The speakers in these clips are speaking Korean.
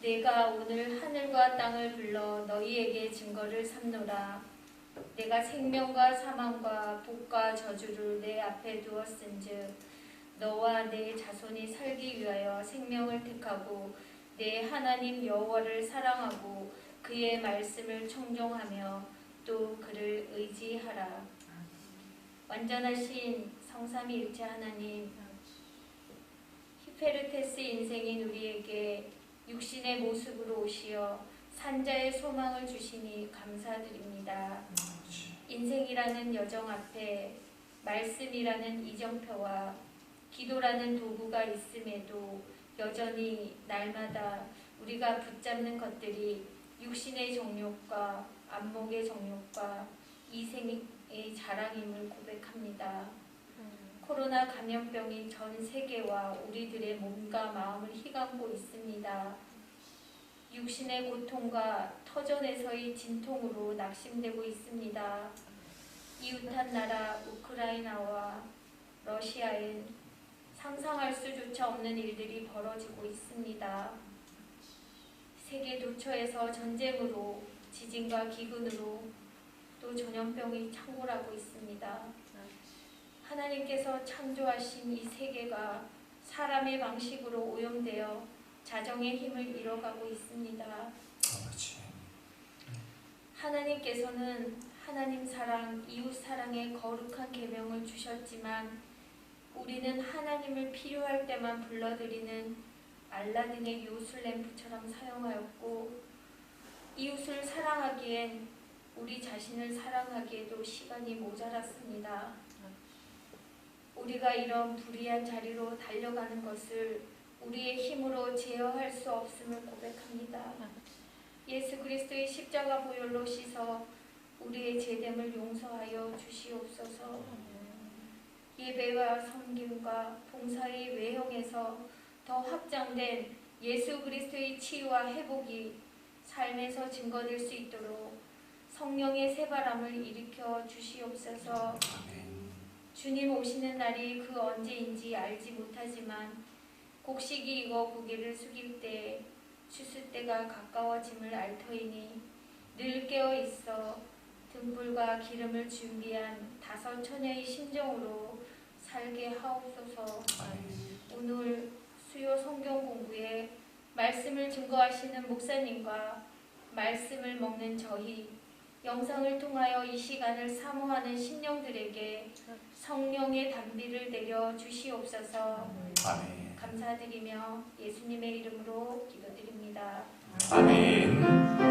내가 오늘 하늘과 땅을 불러 너희에게 증거를 삼노라. 내가 생명과 사망과 복과 저주를 내 앞에 두었은즉 너와 내 자손이 살기 위하여 생명을 택하고 내 하나님 여호와를 사랑하고 그의 말씀을 청종하며 또 그를 의지하라. 완전하신 성삼위일체 하나님, 히페르테스 인생인 우리에게 육신의 모습으로 오시어 산자의 소망을 주시니 감사드립니다. 인생이라는 여정 앞에 말씀이라는 이정표와 기도라는 도구가 있음에도 여전히 날마다 우리가 붙잡는 것들이 육신의 정욕과 안목의 정욕과 이생의 자랑임을 고백합니다. 코로나 감염병이 전 세계와 우리들의 몸과 마음을 휘감고 있습니다. 육신의 고통과 터전에서의 진통으로 낙심되고 있습니다. 이웃한 나라 우크라이나와 러시아엔 상상할 수조차 없는 일들이 벌어지고 있습니다. 세계 도처에서 전쟁으로, 지진과 기근으로 또 전염병이 창궐하고 있습니다. 하나님께서 창조하신 이 세계가 사람의 방식으로 오염되어 자정의 힘을 잃어가고 있습니다. 하나님께서는 하나님 사랑, 이웃 사랑의 거룩한 계명을 주셨지만 우리는 하나님을 필요할 때만 불러들이는 알라딘의 요술램프처럼 사용하였고 이웃을 사랑하기엔 우리 자신을 사랑하기에도 시간이 모자랐습니다. 우리가 이런 불의한 자리로 달려가는 것을 우리의 힘으로 제어할 수 없음을 고백합니다. 예수 그리스도의 십자가 보혈로 씻어 우리의 죄됨을 용서하여 주시옵소서. 예배와 섬김과 봉사의 외형에서 더 확장된 예수 그리스도의 치유와 회복이 삶에서 증거될 수 있도록 성령의 새바람을 일으켜 주시옵소서. 주님 오시는 날이 그 언제인지 알지 못하지만 곡식이 익어 고개를 숙일 때 추수 때가 가까워짐을 알 터이니 늘 깨어 있어 등불과 기름을 준비한 5 처녀의 심정으로 살게 하옵소서. 오늘 수요 성경 공부에 말씀을 증거하시는 목사님과 말씀을 먹는 저희, 영상을 통하여 이 시간을 사모하는 신령들에게 성령의 단비를 내려 주시옵소서. 아멘. 감사드리며 예수님의 이름으로 기도드립니다. 아멘.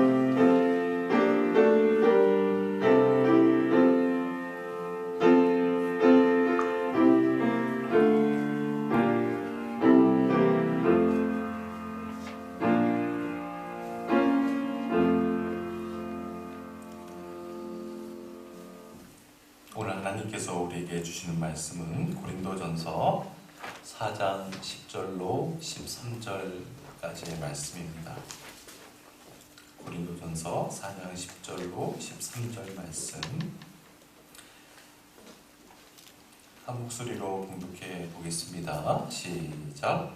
오늘 하나님께서 우리에게 주시는 말씀은 고린도전서 4장 10절로 13절까지의 말씀입니다. 고린도전서 4장 10절로 13절 말씀 한 목소리로 봉독해 보겠습니다. 시작.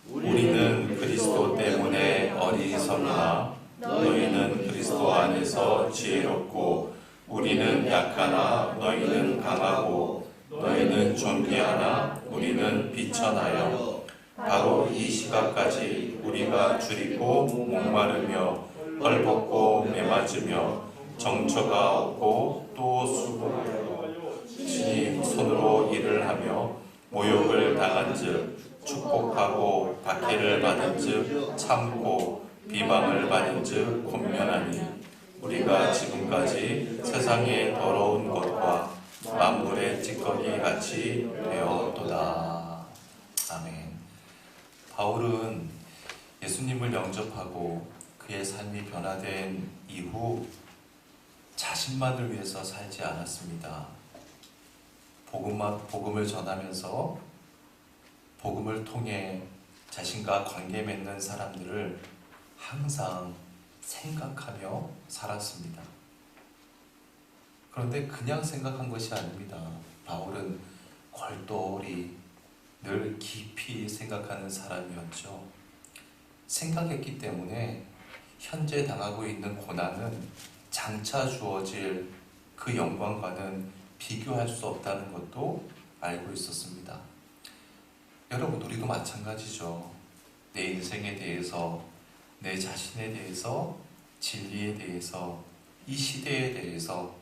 우리는 그리스도 때문에 어리석으나 너희는 그리스도 안에서 지혜롭고 우리는 약하나 너희는 강하고 너희는 존귀하나 우리는 비천하여 바로 이 시각까지 우리가 줄이고 목마르며 헐벗고 매맞으며 정처가 없고 또 수고하여 친히 손으로 일을 하며 모욕을 당한즉 축복하고 박해를 받은즉 참고 비방을 받은즉 권면하니 우리가 지금까지 세상의 더러운 것과 만물의 찌꺼기 같이 되었도다. 아멘. 바울은 예수님을 영접하고 그의 삶이 변화된 이후 자신만을 위해서 살지 않았습니다. 복음을 전하면서 복음을 통해 자신과 관계 맺는 사람들을 항상 생각하며 살았습니다. 그런데 그냥 생각한 것이 아닙니다. 바울은 골똘히 늘 깊이 생각하는 사람이었죠. 생각했기 때문에 현재 당하고 있는 고난은 장차 주어질 그 영광과는 비교할 수 없다는 것도 알고 있었습니다. 여러분, 우리도 마찬가지죠. 내 인생에 대해서, 내 자신에 대해서, 진리에 대해서, 이 시대에 대해서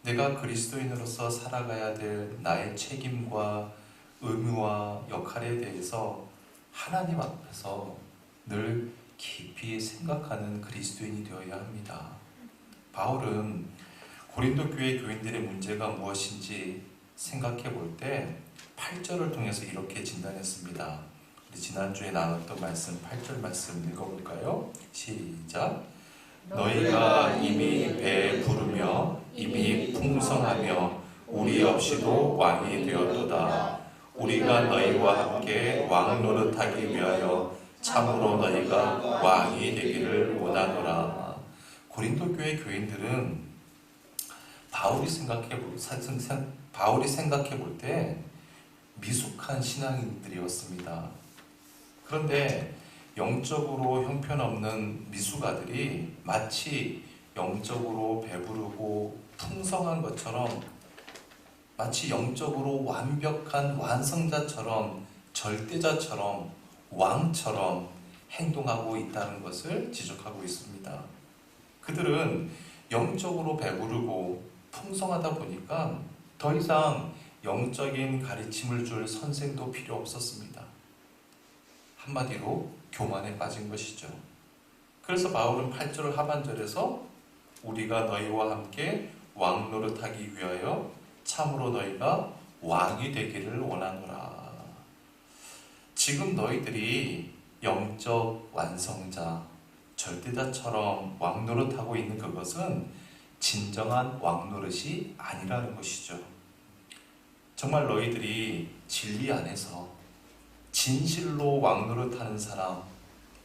내가 그리스도인으로서 살아가야 될 나의 책임과 의무와 역할에 대해서 하나님 앞에서 늘 깊이 생각하는 그리스도인이 되어야 합니다. 바울은 고린도 교회 교인들의 문제가 무엇인지 생각해 볼 때 8절을 통해서 이렇게 진단했습니다. 우리 지난주에 나눴던 말씀 8절 말씀 읽어볼까요? 시작. 너희가 이미 배부르며 이미 풍성하며 우리 없이도 왕이 되었도다. 우리가 너희와 함께 왕 노릇하기 위하여 참으로 너희가 왕이 되기를 원하노라. 고린도 교회 교인들은 바울이 생각해 볼 때 미숙한 신앙인들이었습니다. 그런데 영적으로 형편없는 미숙아들이 마치 영적으로 배부르고 풍성한 것처럼, 마치 영적으로 완벽한 완성자처럼, 절대자처럼, 왕처럼 행동하고 있다는 것을 지적하고 있습니다. 그들은 영적으로 배부르고 풍성하다 보니까 더 이상 영적인 가르침을 줄 선생도 필요 없었습니다. 한마디로 교만에 빠진 것이죠. 그래서 바울은 8절 하반절에서 우리가 너희와 함께 왕 노릇하기 위하여 참으로 너희가 왕이 되기를 원하노라. 지금 너희들이 영적 완성자, 절대자처럼 왕 노릇하고 있는 그것은 진정한 왕 노릇이 아니라는 것이죠. 정말 너희들이 진리 안에서 진실로 왕 노릇하는 사람,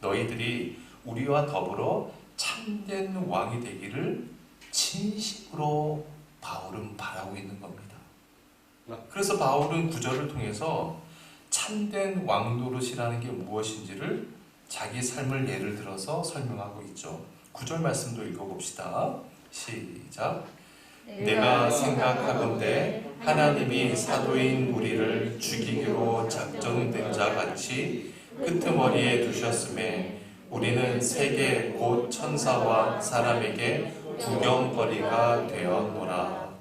너희들이 우리와 더불어 참된 왕이 되기를 진심으로 바울은 바라고 있는 겁니다. 그래서 바울은 9절을 통해서 참된 왕 노릇이라는 게 무엇인지를 자기 삶을 예를 들어서 설명하고 있죠. 9절 말씀도 읽어봅시다. 시작. 내가 생각하건대 하나님이 사도인 우리를 죽이기로 작정된 자 같이 끄트머리에 두셨음에 우리는 세계 곧 천사와 사람에게 구경거리가 되었노라.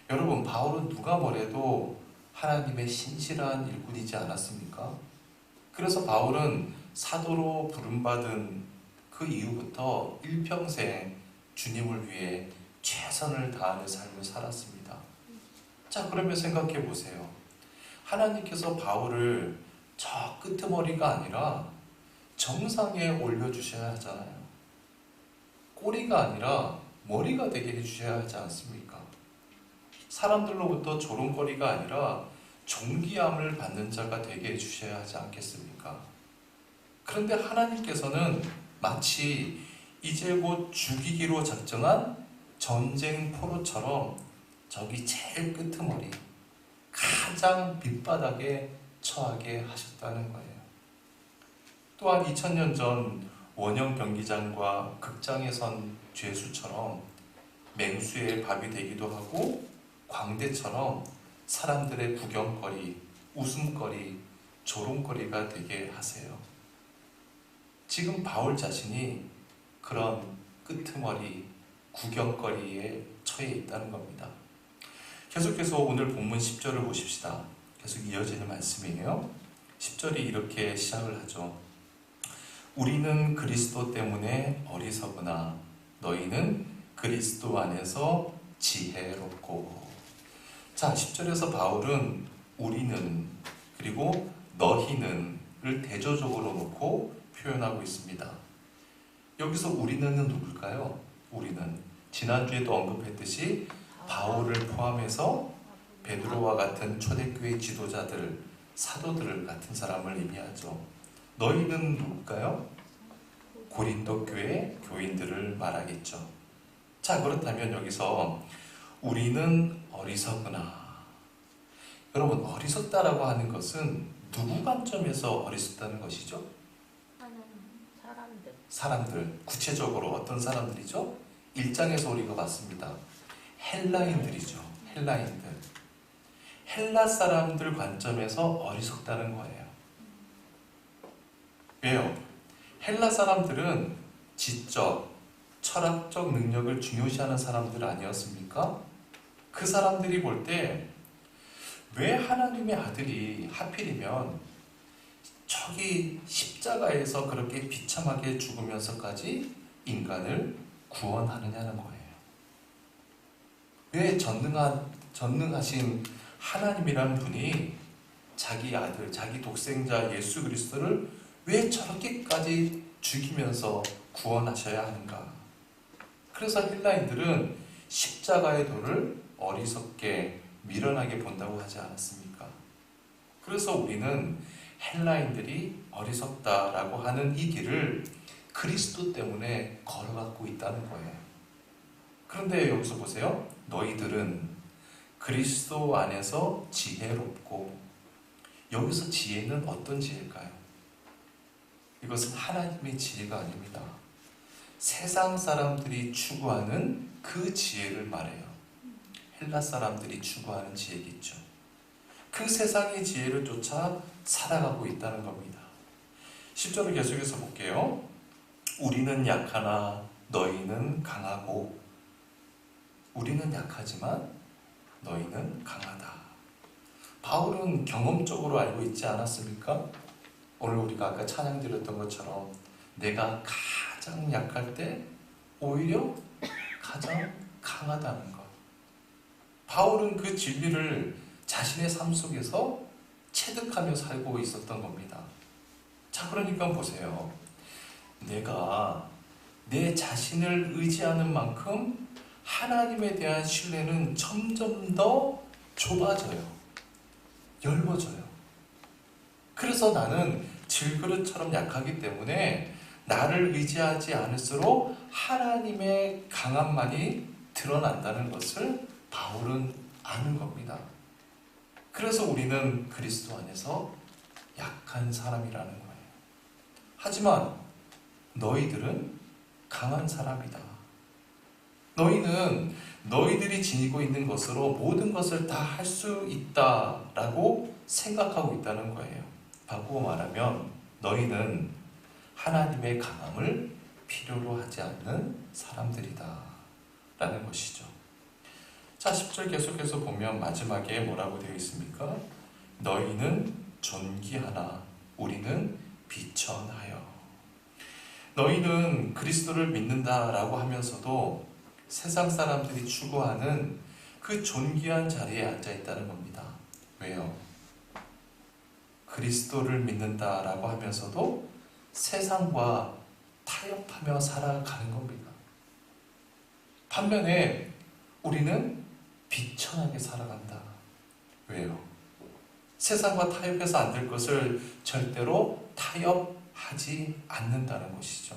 여러분, 바울은 누가 뭐래도 하나님의 신실한 일꾼이지 않았습니까? 그래서 바울은 사도로 부름받은 그 이후부터 일평생 주님을 위해 최선을 다하는 삶을 살았습니다. 자, 그러면 생각해 보세요. 하나님께서 바울을 저 끄트머리가 아니라 정상에 올려주셔야 하잖아요. 꼬리가 아니라 머리가 되게 해주셔야 하지 않습니까? 사람들로부터 조롱거리가 아니라 존귀함을 받는 자가 되게 해주셔야 하지 않겠습니까? 그런데 하나님께서는 마치 이제 곧 죽이기로 작정한 전쟁 포로처럼 저기 제일 끄트머리, 가장 밑바닥에 처하게 하셨다는 거예요. 또한 2000년 전 원형 경기장과 극장에 선 죄수처럼 맹수의 밥이 되기도 하고 광대처럼 사람들의 구경거리, 웃음거리, 조롱거리가 되게 하세요. 지금 바울 자신이 그런 끄트머리, 구경거리에 처해 있다는 겁니다. 계속해서 오늘 본문 10절을 보십시다. 계속 이어지는 말씀이에요. 10절이 이렇게 시작을 하죠. 우리는 그리스도 때문에 어리석으나 너희는 그리스도 안에서 지혜롭고. 자, 10절에서 바울은 우리는 그리고 너희는을 대조적으로 놓고 표현하고 있습니다. 여기서 우리는 누굴까요? 우리는 지난주에도 언급했듯이 바울을 포함해서 베드로와 같은 초대교회 지도자들, 사도들 같은 사람을 의미하죠. 너희는 누굴까요? 고린도 교회 교인들을 말하겠죠. 자, 그렇다면 여기서 우리는 어리석으나, 여러분, 어리석다라고 하는 것은 누구 관점에서 어리석다는 것이죠? 사람들, 구체적으로 어떤 사람들이죠? 1장에서 우리가 봤습니다. 헬라인들이죠. 헬라인들. 헬라 사람들 관점에서 어리석다는 거예요. 왜요? 헬라 사람들은 지적, 철학적 능력을 중요시하는 사람들 아니었습니까? 그 사람들이 볼 때 왜 하나님의 아들이 하필이면 저기 십자가에서 그렇게 비참하게 죽으면서까지 인간을 구원하느냐는 거예요. 왜 전능하신 하나님이라는 분이 자기 아들, 자기 독생자 예수 그리스도를 왜 저렇게까지 죽이면서 구원하셔야 하는가? 그래서 헬라인들은 십자가의 도를 어리석게 미련하게 본다고 하지 않았습니까? 그래서 우리는 헬라인들이 어리석다라고 하는 이 길을 그리스도 때문에 걸어가고 있다는 거예요. 그런데 여기서 보세요. 너희들은 그리스도 안에서 지혜롭고, 여기서 지혜는 어떤 지혜일까요? 이것은 하나님의 지혜가 아닙니다. 세상 사람들이 추구하는 그 지혜를 말해요. 헬라 사람들이 추구하는 지혜겠죠. 그 세상의 지혜를 쫓아 살아가고 있다는 겁니다. 10절을 계속해서 볼게요. 우리는 약하나 너희는 강하고, 우리는 약하지만 너희는 강하다. 바울은 경험적으로 알고 있지 않았습니까? 오늘 우리가 아까 찬양 드렸던 것처럼 내가 가장 약할 때 오히려 가장 강하다는 것. 바울은 그 진리를 자신의 삶 속에서 체득하며 살고 있었던 겁니다. 자, 그러니까 보세요. 내가 내 자신을 의지하는 만큼 하나님에 대한 신뢰는 점점 더 좁아져요. 얇아져요. 그래서 나는 질그릇처럼 약하기 때문에 나를 의지하지 않을수록 하나님의 강함만이 드러난다는 것을 바울은 아는 겁니다. 그래서 우리는 그리스도 안에서 약한 사람이라는 거예요. 하지만 너희들은 강한 사람이다. 너희는 너희들이 지니고 있는 것으로 모든 것을 다 할 수 있다라고 생각하고 있다는 거예요. 바꾸고 말하면 너희는 하나님의 강함을 필요로 하지 않는 사람들이다 라는 것이죠. 자, 10절 계속해서 보면 마지막에 뭐라고 되어 있습니까? 너희는 존귀하나 우리는 비천하여. 너희는 그리스도를 믿는다라고 하면서도 세상 사람들이 추구하는 그 존귀한 자리에 앉아 있다는 겁니다. 왜요? 그리스도를 믿는다라고 하면서도 세상과 타협하며 살아가는 겁니다. 반면에 우리는 비천하게 살아간다. 왜요? 세상과 타협해서 안 될 것을 절대로 타협하지 않는다는 것이죠.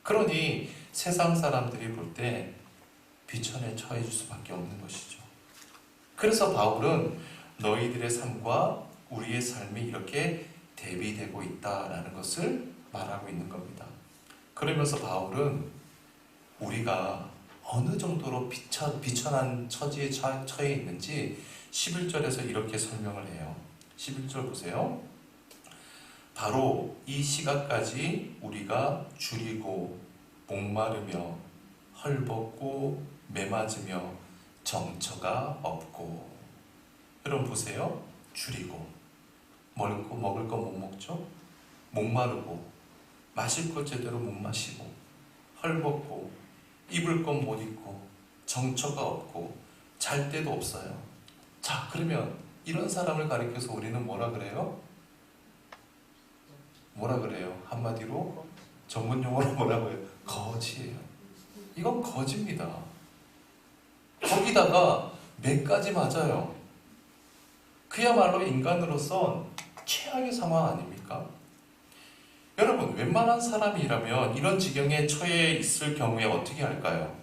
그러니 세상 사람들이 볼 때 비천에 처해질 수밖에 없는 것이죠. 그래서 바울은 너희들의 삶과 우리의 삶이 이렇게 대비되고 있다라는 것을 말하고 있는 겁니다. 그러면서 바울은 우리가 어느 정도로 비천한 처지에 처해 있는지 11절에서 이렇게 설명을 해요. 11절 보세요. 바로 이 시각까지 우리가 줄이고 목마르며 헐벗고 매맞으며 정처가 없고. 여러분 보세요. 줄이고 먹을 거 못 먹죠? 목마르고 마실 것 제대로 못 마시고 헐벗고 입을 건 못 입고 정처가 없고 잘 데도 없어요. 자, 그러면 이런 사람을 가리켜서 우리는 뭐라 그래요? 뭐라 그래요? 한마디로 전문 용어로 뭐라고 해요? 거지예요. 이건 거지입니다. 거기다가 몇 맞아요. 그야말로 인간으로선 최악의 상황 아닙니까? 여러분, 웬만한 사람이라면 이런 지경에 처해 있을 경우에 어떻게 할까요?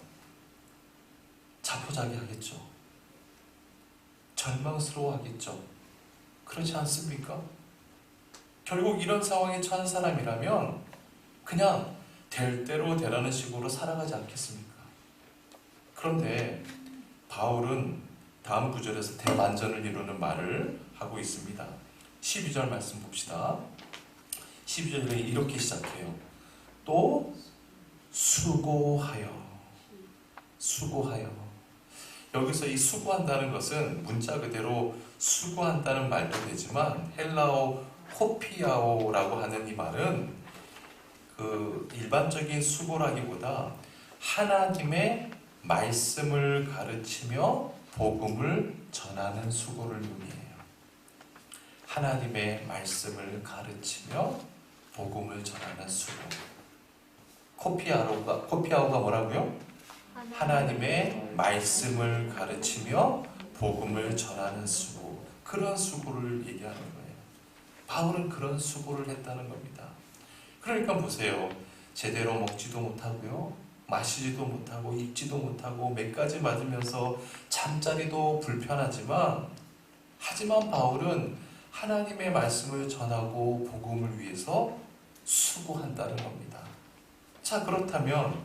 자포자기하겠죠. 절망스러워하겠죠. 그렇지 않습니까? 결국 이런 상황에 처한 사람이라면 그냥 될 대로 되라는 식으로 살아가지 않겠습니까? 그런데 바울은 다음 구절에서 대반전을 이루는 말을 하고 있습니다. 12절 말씀 봅시다. 12절에 이렇게 시작해요. 또 수고하여. 여기서 이 수고한다는 것은 문자 그대로 수고한다는 말도 되지만 헬라어 호피아오라고 하는 이 말은 그 일반적인 수고라기보다 하나님의 말씀을 가르치며 복음을 전하는 수고를 의미해요. 하나님의 말씀을 가르치며 복음을 전하는 수고. 코피아오가 뭐라고요? 하나님의 말씀을 가르치며 복음을 전하는 수고. 그런 수고를 얘기하는 거예요. 바울은 그런 수고를 했다는 겁니다. 그러니까 보세요. 제대로 먹지도 못하고요, 마시지도 못하고 입지도 못하고 맥까지 맞으면서 잠자리도 불편하지만, 하지만 바울은 하나님의 말씀을 전하고 복음을 위해서 수고한다는 겁니다. 자, 그렇다면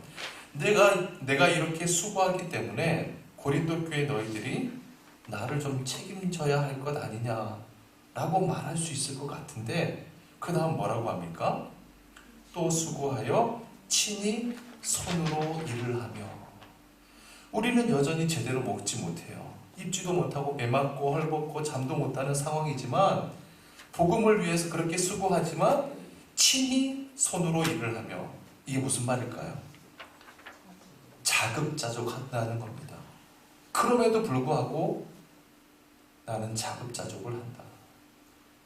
내가 이렇게 수고하기 때문에 고린도 교회 너희들이 나를 좀 책임져야 할 것 아니냐라고 말할 수 있을 것 같은데, 그 다음 뭐라고 합니까? 또 수고하여 친히 손으로 일을 하며. 우리는 여전히 제대로 먹지 못해요. 입지도 못하고 배 맞고 헐벗고 잠도 못하는 상황이지만, 복음을 위해서 그렇게 수고하지만 친히 손으로 일을 하며. 이게 무슨 말일까요? 자급자족한다는 겁니다. 그럼에도 불구하고 나는 자급자족을 한다.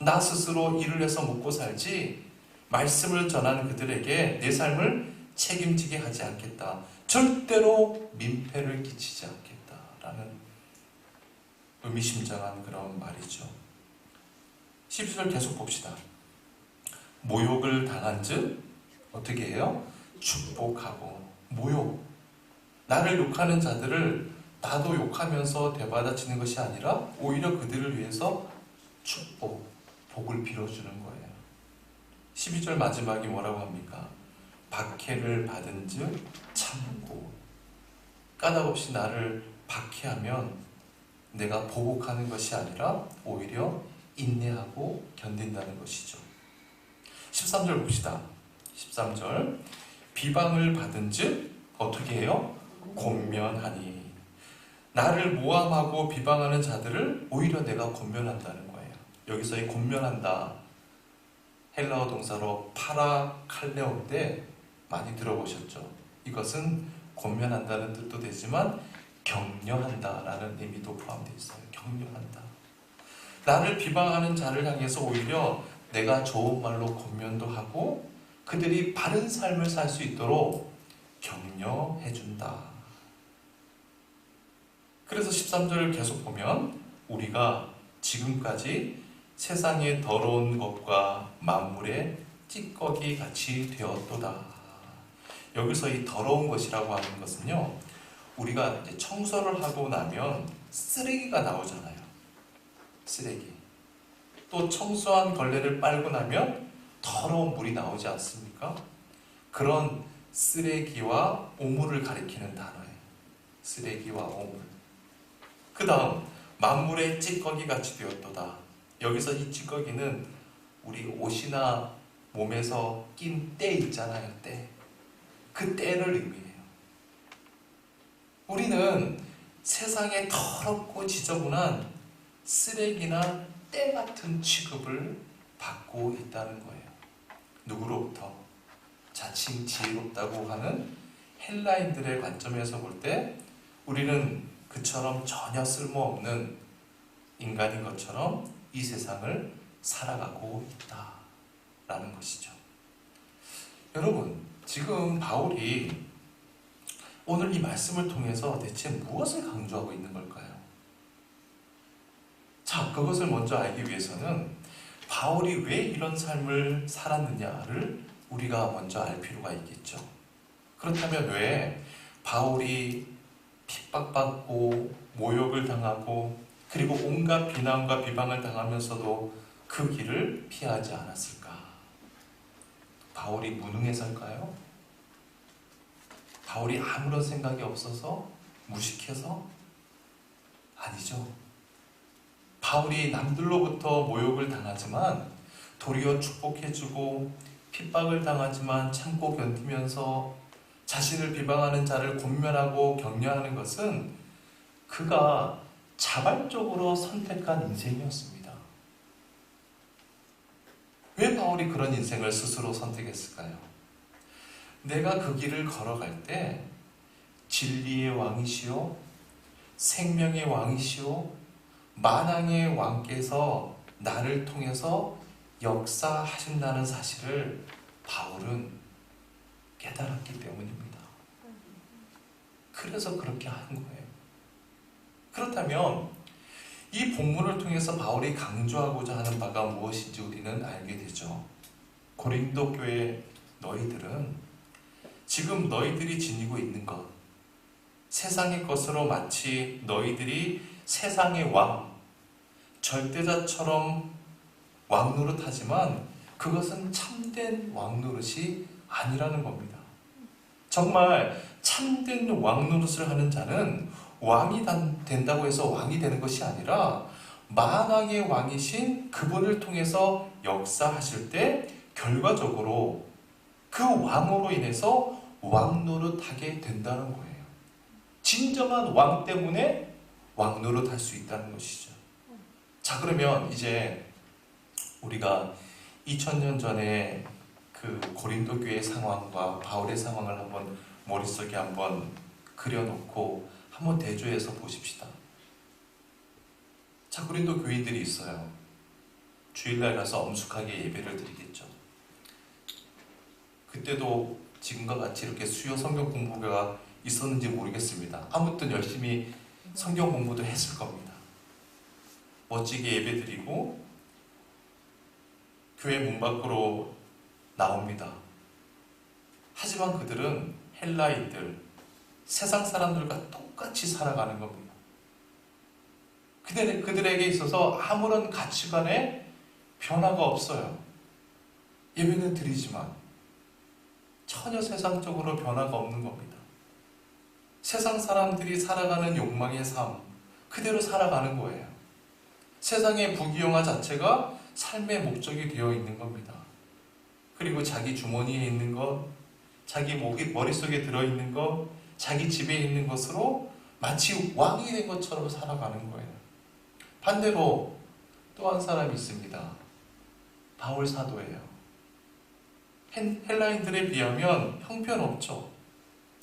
나 스스로 일을 해서 먹고 살지 말씀을 전하는 그들에게 내 삶을 책임지게 하지 않겠다. 절대로 민폐를 끼치지 않겠다라는 의미심장한 그런 말이죠. 12절 계속 봅시다. 모욕을 당한 즉 어떻게 해요? 축복하고. 모욕, 나를 욕하는 자들을 나도 욕하면서 되받아치는 것이 아니라 오히려 그들을 위해서 축복, 복을 빌어주는 거예요. 12절 마지막이 뭐라고 합니까? 박해를 받은 즉 참고. 까닭없이 나를 박해하면 내가 보복하는 것이 아니라 오히려 인내하고 견딘다는 것이죠. 13절 봅시다. 13절 비방을 받은 즉 어떻게 해요? 권면하니. 나를 모함하고 비방하는 자들을 오히려 내가 권면한다는 거예요. 여기서 이 권면한다, 헬라어 동사로 파라칼레오인데 많이 들어보셨죠? 이것은 권면한다는 뜻도 되지만 격려한다라는 의미도 포함되어 있어요. 격려한다. 나를 비방하는 자를 향해서 오히려 내가 좋은 말로 권면도 하고 그들이 바른 삶을 살 수 있도록 격려해준다. 그래서 13절을 계속 보면 우리가 지금까지 세상의 더러운 것과 만물의 찌꺼기 같이 되었도다. 여기서 이 더러운 것이라고 하는 것은요, 우리가 이제 청소를 하고 나면 쓰레기가 나오잖아요. 쓰레기. 또 청소한 걸레를 빨고 나면 더러운 물이 나오지 않습니까? 그런 쓰레기와 오물을 가리키는 단어예요. 쓰레기와 오물. 그 다음 만물의 찌꺼기 같이 되었도다. 여기서 이 찌꺼기는 우리 옷이나 몸에서 낀 때 있잖아요. 때. 그 때를 의미해요. 우리는 세상에 더럽고 지저분한 쓰레기나 때 같은 취급을 받고 있다는 거예요. 누구로부터? 자칭 지혜롭다고 하는 헬라인들의 관점에서 볼 때 우리는 그처럼 전혀 쓸모없는 인간인 것처럼 이 세상을 살아가고 있다라는 것이죠. 여러분, 지금 바울이 오늘 이 말씀을 통해서 대체 무엇을 강조하고 있는 걸까요? 자, 그것을 먼저 알기 위해서는 바울이 왜 이런 삶을 살았느냐를 우리가 먼저 알 필요가 있겠죠. 그렇다면 왜 바울이 핍박받고 모욕을 당하고 그리고 온갖 비난과 비방을 당하면서도 그 길을 피하지 않았을까? 바울이 무능해서일까요? 바울이 아무런 생각이 없어서 무식해서? 아니죠. 바울이 남들로부터 모욕을 당하지만 도리어 축복해주고 핍박을 당하지만 참고 견디면서 자신을 비방하는 자를 권면하고 격려하는 것은 그가 자발적으로 선택한 인생이었습니다. 왜 바울이 그런 인생을 스스로 선택했을까요? 내가 그 길을 걸어갈 때 진리의 왕이시오, 생명의 왕이시오, 만왕의 왕께서 나를 통해서 역사하신다는 사실을 바울은 깨달았기 때문입니다. 그래서 그렇게 한 거예요. 그렇다면 이 본문을 통해서 바울이 강조하고자 하는 바가 무엇인지 우리는 알게 되죠. 고린도 교회 너희들은 지금 너희들이 지니고 있는 것, 세상의 것으로 마치 너희들이 세상의 왕, 절대자처럼 왕노릇하지만 그것은 참된 왕노릇이 아니라는 겁니다. 정말 참된 왕노릇을 하는 자는 왕이 된다고 해서 왕이 되는 것이 아니라 만왕의 왕이신 그분을 통해서 역사하실 때 결과적으로 그 왕으로 인해서 왕노릇하게 된다는 거예요. 진정한 왕 때문에 왕노릇할 수 있다는 것이죠. 자, 그러면 이제 우리가 2000년 전에 그 고린도 교회의 상황과 바울의 상황을 한번 머릿속에 한번 그려놓고 한번 대조해서 보십시다. 자, 고린도 교인들이 있어요. 주일날 가서 엄숙하게 예배를 드리겠죠. 그때도 지금과 같이 이렇게 수요 성경 공부가 있었는지 모르겠습니다. 아무튼 열심히 성경 공부도 했을 겁니다. 멋지게 예배 드리고 교회 문 밖으로 나옵니다. 하지만 그들은 헬라인들, 세상 사람들과 똑같이 살아가는 겁니다. 그들에게 있어서 아무런 가치관에 변화가 없어요. 예배는 드리지만 전혀 세상적으로 변화가 없는 겁니다. 세상 사람들이 살아가는 욕망의 삶, 그대로 살아가는 거예요. 세상의 부귀영화 자체가 삶의 목적이 되어 있는 겁니다. 그리고 자기 주머니에 있는 것, 자기 머릿속에 들어있는 것, 자기 집에 있는 것으로 마치 왕이 된 것처럼 살아가는 거예요. 반대로 또 한 사람이 있습니다. 바울 사도예요. 헬라인들에 비하면 형편없죠.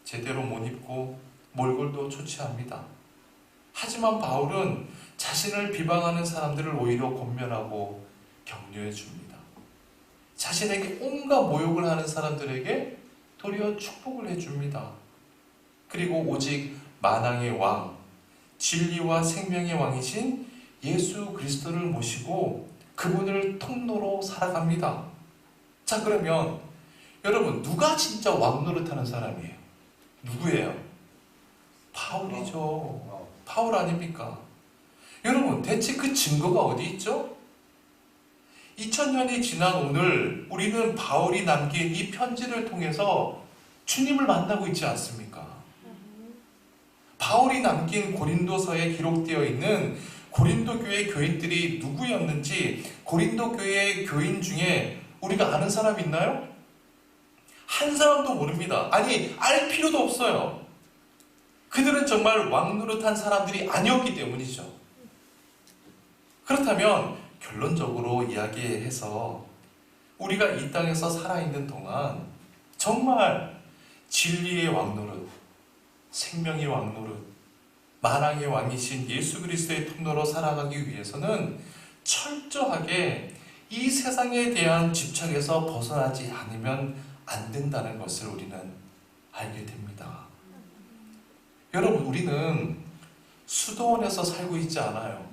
제대로 못 입고 몰골도 초췌합니다. 하지만 바울은 자신을 비방하는 사람들을 오히려 권면하고 격려해 줍니다. 자신에게 온갖 모욕을 하는 사람들에게 도리어 축복을 해줍니다. 그리고 오직 만왕의 왕, 진리와 생명의 왕이신 예수 그리스도를 모시고 그분을 통로로 살아갑니다. 자, 그러면 여러분, 누가 진짜 왕노릇하는 사람이에요? 누구예요? 바울이죠. 바울 아닙니까? 여러분, 대체 그 증거가 어디 있죠? 2000년이 지난 오늘 우리는 바울이 남긴 이 편지를 통해서 주님을 만나고 있지 않습니까? 바울이 남긴 고린도서에 기록되어 있는 고린도 교회 교인들이 누구였는지 고린도 교회 교인 중에 우리가 아는 사람 있나요? 한 사람도 모릅니다. 아니, 알 필요도 없어요. 그들은 정말 왕노릇한 사람들이 아니었기 때문이죠. 그렇다면 결론적으로 이야기해서 우리가 이 땅에서 살아있는 동안 정말 진리의 왕노릇, 생명의 왕노릇, 만왕의 왕이신 예수 그리스도의 통로로 살아가기 위해서는 철저하게 이 세상에 대한 집착에서 벗어나지 않으면 안 된다는 것을 우리는 알게 됩니다. 여러분, 우리는 수도원에서 살고 있지 않아요.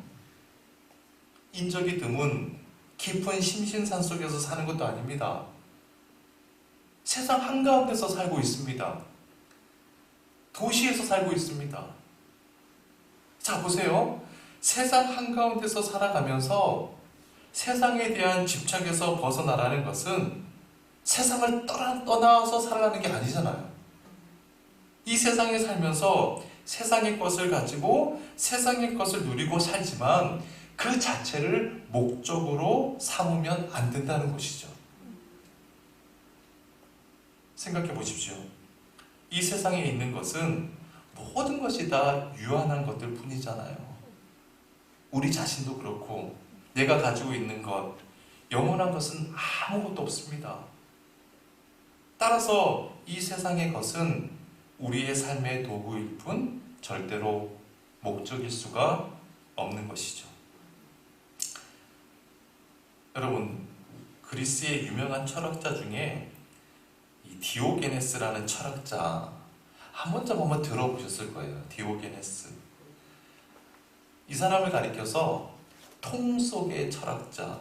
인적이 드문 깊은 심신산 속에서 사는 것도 아닙니다. 세상 한가운데서 살고 있습니다. 도시에서 살고 있습니다. 자, 보세요. 세상 한가운데서 살아가면서 세상에 대한 집착에서 벗어나라는 것은 세상을 떠나서 살아가는 게 아니잖아요. 이 세상에 살면서 세상의 것을 가지고 세상의 것을 누리고 살지만 그 자체를 목적으로 삼으면 안 된다는 것이죠. 생각해 보십시오. 이 세상에 있는 것은 모든 것이 다 유한한 것들 뿐이잖아요. 우리 자신도 그렇고 내가 가지고 있는 것, 영원한 것은 아무것도 없습니다. 따라서 이 세상의 것은 우리의 삶의 도구일 뿐 절대로 목적일 수가 없는 것이죠. 여러분, 그리스의 유명한 철학자 중에 이 디오게네스라는 철학자 한 번쯤 한번 들어보셨을 거예요. 디오게네스. 이 사람을 가리켜서 통 속의 철학자,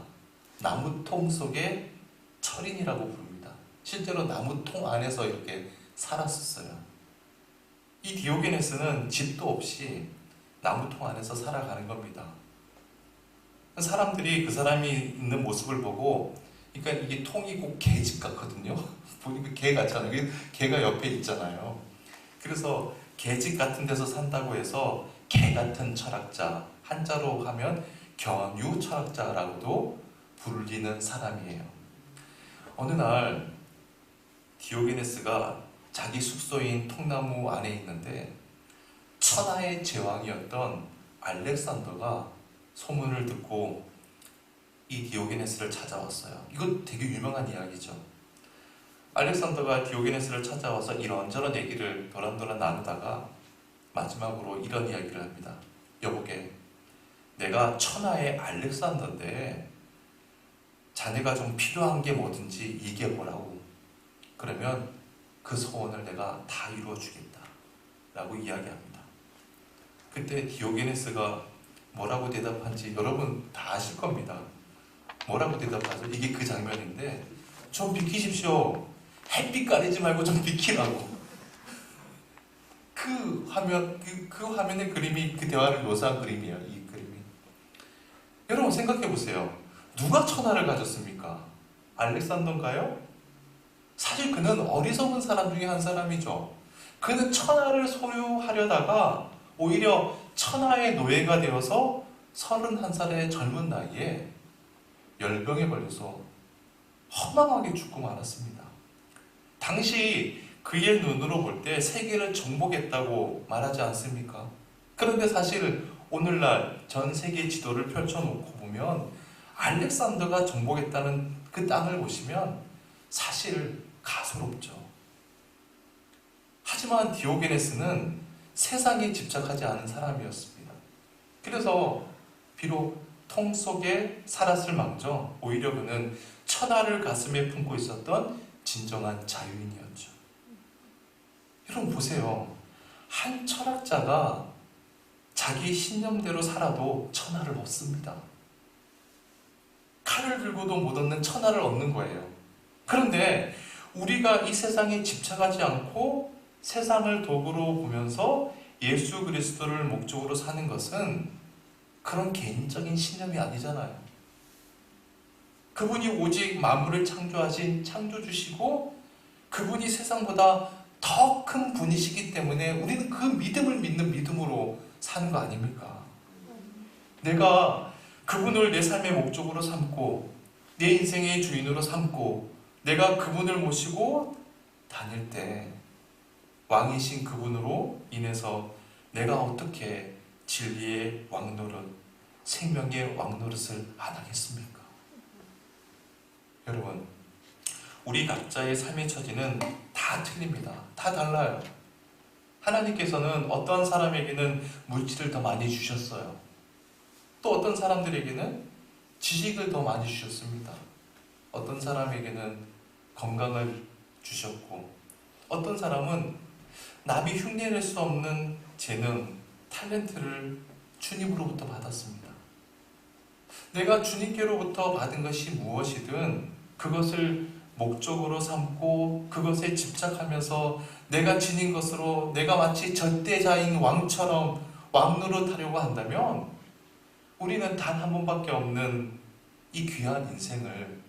나무통 속의 철인이라고 부릅니다. 실제로 나무통 안에서 이렇게 살았었어요. 이 디오게네스는 집도 없이 나무통 안에서 살아가는 겁니다. 사람들이 그 사람이 있는 모습을 보고, 그러니까 이게 통이 꼭 개집 같거든요. 보니까 개 같잖아요. 개가 옆에 있잖아요. 그래서 개집 같은 데서 산다고 해서 개 같은 철학자, 한자로 하면 견유 철학자라고도 불리는 사람이에요. 어느 날 디오게네스가 자기 숙소인 통나무 안에 있는데 천하의 제왕이었던 알렉산더가 소문을 듣고 이 디오게네스를 찾아왔어요. 이거 되게 유명한 이야기죠. 알렉산더가 디오게네스를 찾아와서 이런저런 얘기를 도란도란 나누다가 마지막으로 이런 이야기를 합니다. 여보게, 내가 천하의 알렉산더인데 자네가 좀 필요한 게 뭐든지 얘기해보라고. 그러면 그 소원을 내가 다 이루어주겠다 라고 이야기합니다. 그때 디오게네스가 뭐라고 대답한지 여러분 다 아실 겁니다. 뭐라고 대답하죠? 이게 그 장면인데, 좀 비키십시오. 햇빛 가리지 말고 좀 비키라고. 그 화면, 그 화면의 그림이 그 대화를 묘사한 그림이에요. 이 그림이. 여러분 생각해 보세요. 누가 천하를 가졌습니까? 알렉산더인가요? 사실 그는 어리석은 사람 중에 한 사람이죠. 그는 천하를 소유하려다가 오히려 천하의 노예가 되어서 31살의 젊은 나이에 열병에 걸려서 허망하게 죽고 말았습니다. 당시 그의 눈으로 볼 때 세계를 정복했다고 말하지 않습니까? 그런데 사실 오늘날 전 세계 지도를 펼쳐놓고 보면 알렉산더가 정복했다는 그 땅을 보시면 사실 가소롭죠. 하지만 디오게네스는 세상에 집착하지 않은 사람이었습니다. 그래서 비록 통 속에 살았을 망정 오히려 그는 천하를 가슴에 품고 있었던 진정한 자유인이었죠. 여러분 보세요. 한 철학자가 자기 신념대로 살아도 천하를 얻습니다. 칼을 들고도 못 얻는 천하를 얻는 거예요. 그런데 우리가 이 세상에 집착하지 않고 세상을 도구로 보면서 예수 그리스도를 목적으로 사는 것은 그런 개인적인 신념이 아니잖아요. 그분이 오직 만물을 창조하신 창조주시고 그분이 세상보다 더 큰 분이시기 때문에 우리는 그 믿음을 믿는 믿음으로 사는 거 아닙니까? 내가 그분을 내 삶의 목적으로 삼고 내 인생의 주인으로 삼고 내가 그분을 모시고 다닐 때 왕이신 그분으로 인해서 내가 어떻게 진리의 왕노릇, 생명의 왕노릇을 안 하겠습니까? 여러분, 우리 각자의 삶의 처지는 다 틀립니다. 다 달라요. 하나님께서는 어떤 사람에게는 물질을 더 많이 주셨어요. 또 어떤 사람들에게는 지식을 더 많이 주셨습니다. 어떤 사람에게는 건강을 주셨고 어떤 사람은 남이 흉내낼 수 없는 재능, 탤런트를 주님으로부터 받았습니다. 내가 주님께로부터 받은 것이 무엇이든 그것을 목적으로 삼고 그것에 집착하면서 내가 지닌 것으로 내가 마치 절대자인 왕처럼 왕노릇하려고 한다면 우리는 단 한 번밖에 없는 이 귀한 인생을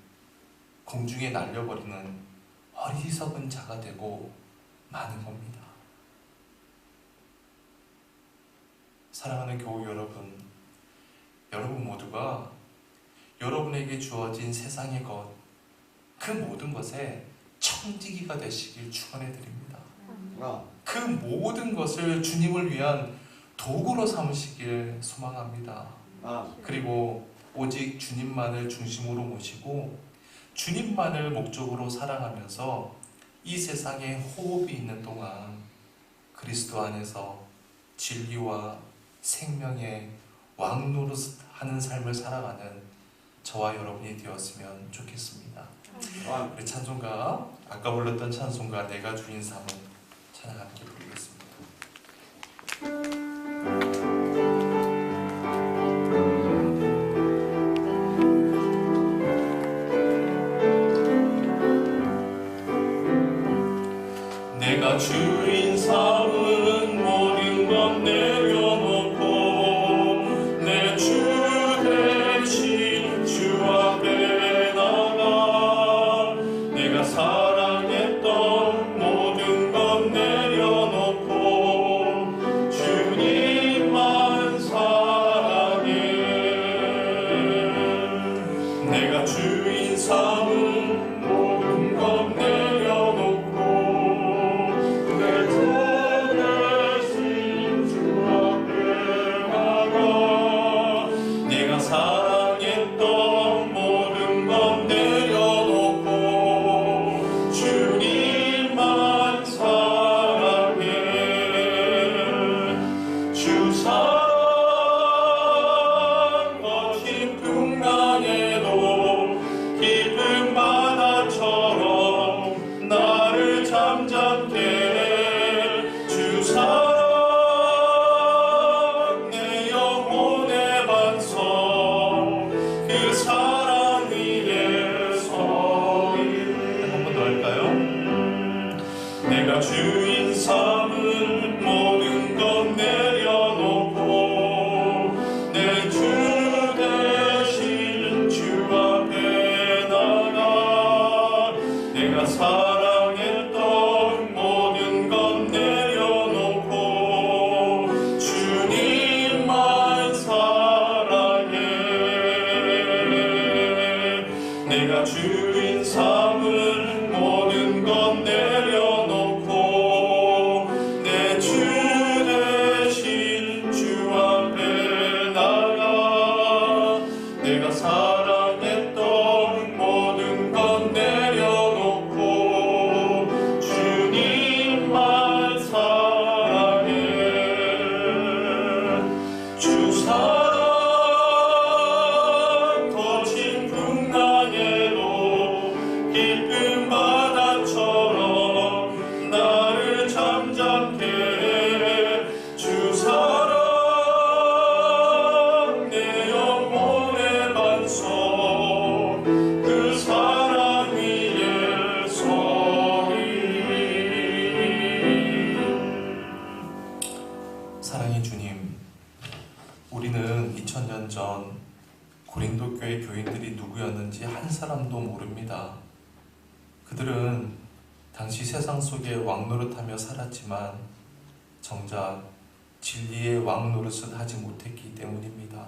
공중에 날려버리는 어리석은 자가 되고 마는 겁니다. 사랑하는 교우 여러분, 여러분 모두가 여러분에게 주어진 세상의 것, 그 모든 것에 청지기가 되시길 축원해 드립니다. 그 모든 것을 주님을 위한 도구로 삼으시길 소망합니다. 그리고 오직 주님만을 중심으로 모시고 주님만을 목적으로 사랑하면서 이 세상에 호흡이 있는 동안 그리스도 안에서 진리와 생명의 왕노릇하는 삶을 살아가는 저와 여러분이 되었으면 좋겠습니다. 우리 찬송가, 아까 불렀던 찬송가 내가 주인 삼은 찬양 함께 부르겠습니다. 내가 주인 삼은 모든 것 내려놓고 내 주 대신 주 앞에 나가 내가 사랑했던 모든 것 내려놓고 주님만 사랑해. 내가 주인 삼은 모든 것 내려놓고 사랑했던 모든 것 내려놓고 주님만 사랑해. 주 사랑 거친 풍랑에도 깊은 바다처럼 나를 잠잠게 해. 주 사랑 내 영혼의 반석 사랑 위에 서리. 한 번 더 할까요? 내가 주인 삼은 모든 것 내려놓고 내 주 대신 주 앞에 나가 내가 사랑했던 모든 것 내려놓고 주님만 사랑해. 내가 주인 삼은 모든 것 내려놓고 내 주 대신 주 앞에 나가 내가 사랑했던 모든 것 내려놓고 주님만 사랑해. 주 사랑 거친 풍랑에도 깊은 바다처럼 나를 잠잠게 해. 주 사랑 내 영혼의 반석 그 사랑 위에 서리. 사랑의 주님, 우리는 2000년 전 고린도 교회 교인들이 누구였는지 한 사람도 모릅니다. 그들은 당시 세상 속에 왕노릇하며 살았지만 정작 진리의 왕노릇은 하지 못했기 때문입니다.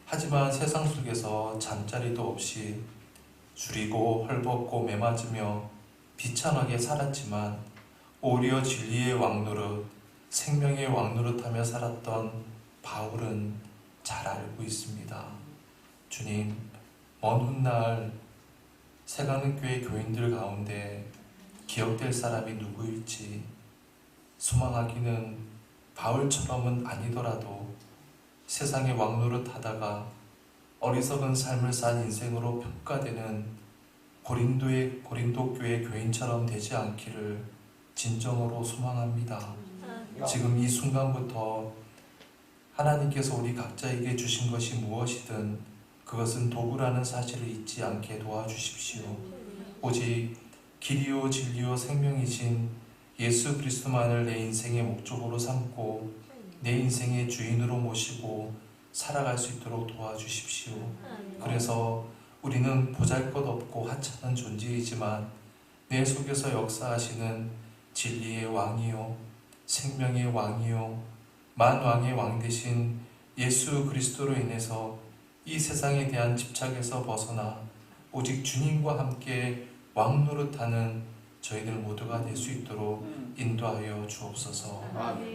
하지만 세상 속에서 잠자리도 없이 줄이고 헐벗고 매맞으며 비참하게 살았지만 오히려 진리의 왕노릇, 생명의 왕노릇하며 살았던 바울은 잘 알고 있습니다. 주님, 먼 훗날 새가는교회 교인들 가운데 기억될 사람이 누구일지 소망하기는 바울처럼은 아니더라도 세상의 왕노릇하다가 어리석은 삶을 산 인생으로 평가되는 고린도 교회 교인처럼 되지 않기를 진정으로 소망합니다. 지금 이 순간부터 하나님께서 우리 각자에게 주신 것이 무엇이든 그것은 도구라는 사실을 잊지 않게 도와주십시오. 오직 길이요 진리요 생명이신 예수 그리스도만을 내 인생의 목적으로 삼고 내 인생의 주인으로 모시고 살아갈 수 있도록 도와주십시오. 그래서 우리는 보잘것없고 하찮은 존재이지만 내 속에서 역사하시는 진리의 왕이요 생명의 왕이요 만왕의 왕 되신 예수 그리스도로 인해서 이 세상에 대한 집착에서 벗어나 오직 주님과 함께 왕 노릇하는 저희들 모두가 될 수 있도록 인도하여 주옵소서.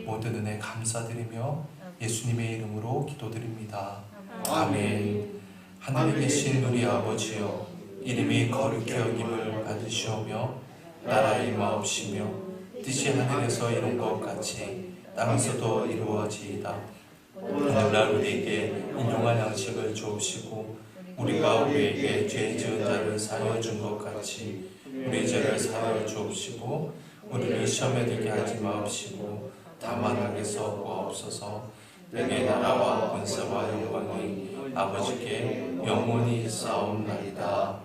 모든 은혜 감사드리며 예수님의 이름으로 기도드립니다. 아멘. 하늘에 계신 우리 아버지여, 이름이 거룩히 여김을 받으시오며 나라 임하옵시며 뜻이 하늘에서 이룬 것 같이 땅에서도 이루어지이다. 오늘날 우리에게 일용할 양식을 주옵시고 우리가 우리에게 죄 지은 자를 사하여 준 것 같이 우리 죄를 사하여 주옵시고 우리를 시험에 들게 하지 마옵시고 다만 악에서 구하옵소서. 내게 나라와 권세와 영광이 아버지께 영원히 있사옵나이다.